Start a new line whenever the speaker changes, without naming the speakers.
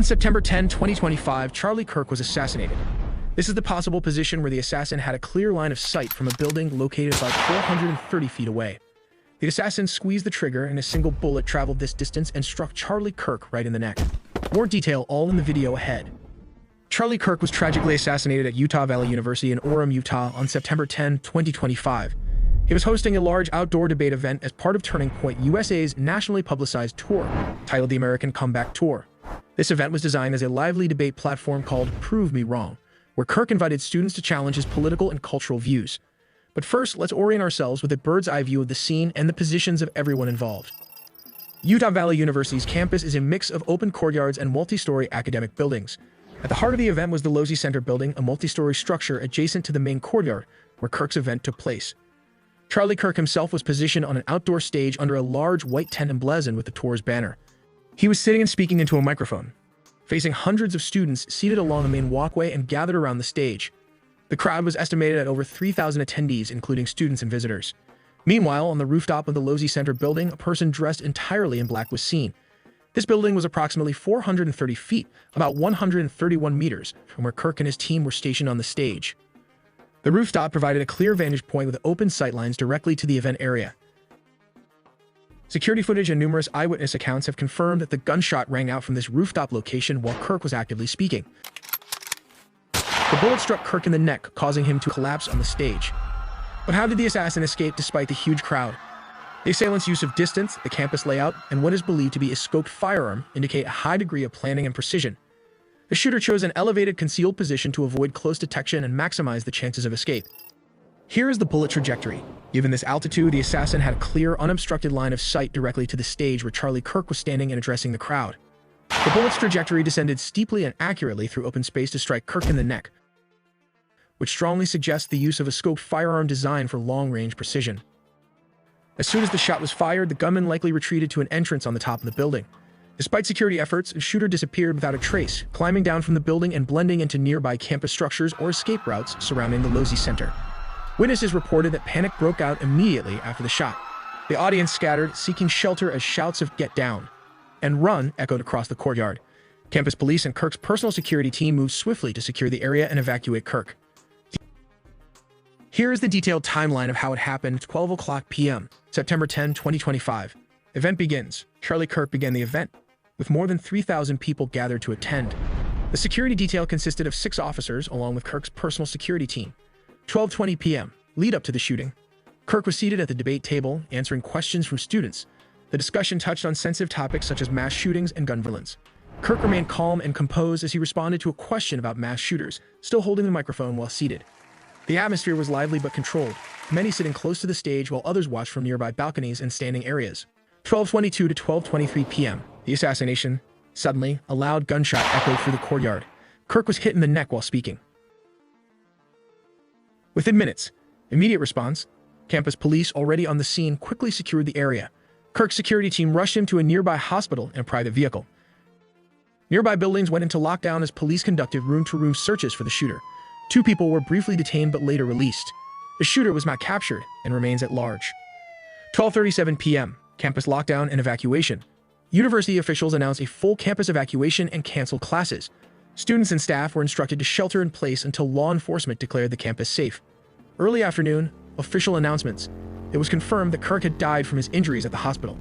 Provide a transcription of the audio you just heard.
On September 10, 2025, Charlie Kirk was assassinated. This is the possible position where the assassin had a clear line of sight from a building located about 430 feet away. The assassin squeezed the trigger and a single bullet traveled this distance and struck Charlie Kirk right in the neck. More detail all in the video ahead. Charlie Kirk was tragically assassinated at Utah Valley University in Orem, Utah on September 10, 2025. He was hosting a large outdoor debate event as part of Turning Point USA's nationally publicized tour, titled the American Comeback Tour. This event was designed as a lively debate platform called Prove Me Wrong, where Kirk invited students to challenge his political and cultural views. But first, let's orient ourselves with a bird's-eye view of the scene and the positions of everyone involved. Utah Valley University's campus is a mix of open courtyards and multi-story academic buildings. At the heart of the event was the Lozy Center building, a multi-story structure adjacent to the main courtyard where Kirk's event took place. Charlie Kirk himself was positioned on an outdoor stage under a large white tent emblazoned with the tour's banner. He was sitting and speaking into a microphone, facing hundreds of students seated along the main walkway and gathered around the stage. The crowd was estimated at over 3,000 attendees, including students and visitors. Meanwhile, on the rooftop of the Lozy Center building, a person dressed entirely in black was seen. This building was approximately 430 feet, about 131 meters, from where Kirk and his team were stationed on the stage. The rooftop provided a clear vantage point with open sightlines directly to the event area. Security footage and numerous eyewitness accounts have confirmed that the gunshot rang out from this rooftop location while Kirk was actively speaking. The bullet struck Kirk in the neck, causing him to collapse on the stage. But how did the assassin escape despite the huge crowd? The assailant's use of distance, the campus layout, and what is believed to be a scoped firearm indicate a high degree of planning and precision. The shooter chose an elevated, concealed position to avoid close detection and maximize the chances of escape. Here is the bullet trajectory. Given this altitude, the assassin had a clear, unobstructed line of sight directly to the stage where Charlie Kirk was standing and addressing the crowd. The bullet's trajectory descended steeply and accurately through open space to strike Kirk in the neck, which strongly suggests the use of a scoped firearm designed for long-range precision. As soon as the shot was fired, the gunman likely retreated to an entrance on the top of the building. Despite security efforts, the shooter disappeared without a trace, climbing down from the building and blending into nearby campus structures or escape routes surrounding the Lozy Center. Witnesses reported that panic broke out immediately after the shot. The audience scattered, seeking shelter as shouts of "Get down" and "Run" echoed across the courtyard. Campus police and Kirk's personal security team moved swiftly to secure the area and evacuate Kirk. Here is the detailed timeline of how it happened. 12:00 p.m., September 10, 2025. Event begins. Charlie Kirk began the event, with more than 3,000 people gathered to attend. The security detail consisted of 6 officers, along with Kirk's personal security team. 12:20 p.m., lead up to the shooting. Kirk was seated at the debate table, answering questions from students. The discussion touched on sensitive topics such as mass shootings and gun violence. Kirk remained calm and composed as he responded to a question about mass shooters, still holding the microphone while seated. The atmosphere was lively but controlled, many sitting close to the stage while others watched from nearby balconies and standing areas. 12:22 to 12:23 p.m., the assassination. Suddenly, a loud gunshot echoed through the courtyard. Kirk was hit in the neck while speaking. Within minutes, immediate response, campus police already on the scene quickly secured the area. Kirk's security team rushed him to a nearby hospital in a private vehicle. Nearby buildings went into lockdown as police conducted room-to-room searches for the shooter. 2 people were briefly detained but later released. The shooter was not captured and remains at large. 12:37 p.m., campus lockdown and evacuation. University officials announced a full campus evacuation and canceled classes. Students and staff were instructed to shelter in place until law enforcement declared the campus safe. Early afternoon, official announcements. It was confirmed that Kirk had died from his injuries at the hospital.